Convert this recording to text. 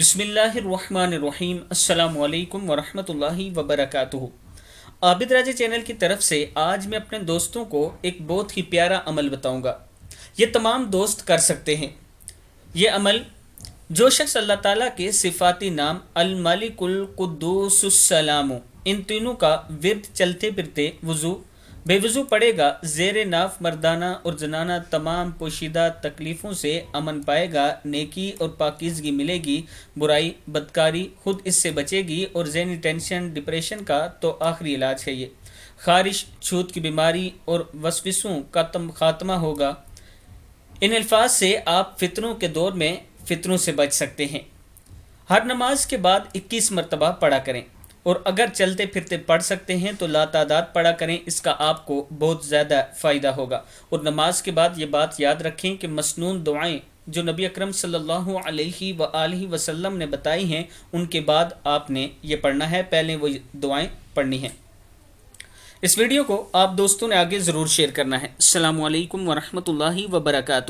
بسم اللہ الرحمن الرحیم۔ السلام علیکم ورحمۃ اللہ وبرکاتہ۔ عابد راجہ چینل کی طرف سے آج میں اپنے دوستوں کو ایک بہت ہی پیارا عمل بتاؤں گا۔ یہ تمام دوست کر سکتے ہیں۔ یہ عمل جو شخص اللہ تعالیٰ کے صفاتی نام الملک القدوس السلام ان تینوں کا ورد چلتے پھرتے بے وضو پڑے گا، زیر ناف مردانہ اور زنانہ تمام پوشیدہ تکلیفوں سے امن پائے گا، نیکی اور پاکیزگی ملے گی، برائی بدکاری خود اس سے بچے گی، اور ذہنی ٹینشن ڈپریشن کا تو آخری علاج ہے۔ یہ خارش چھوت کی بیماری اور وسوسوں کا خاتمہ ہوگا۔ ان الفاظ سے آپ فتنوں کے دور میں فتنوں سے بچ سکتے ہیں۔ ہر نماز کے بعد 21 مرتبہ پڑھا کریں، اور اگر چلتے پھرتے پڑھ سکتے ہیں تو لاتعداد پڑھا کریں، اس کا آپ کو بہت زیادہ فائدہ ہوگا۔ اور نماز کے بعد یہ بات یاد رکھیں کہ مسنون دعائیں جو نبی اکرم صلی اللہ علیہ وآلہ وسلم نے بتائی ہیں، ان کے بعد آپ نے یہ پڑھنا ہے، پہلے وہ دعائیں پڑھنی ہیں۔ اس ویڈیو کو آپ دوستوں نے آگے ضرور شیئر کرنا ہے۔ السلام علیکم ورحمۃ اللہ وبرکاتہ۔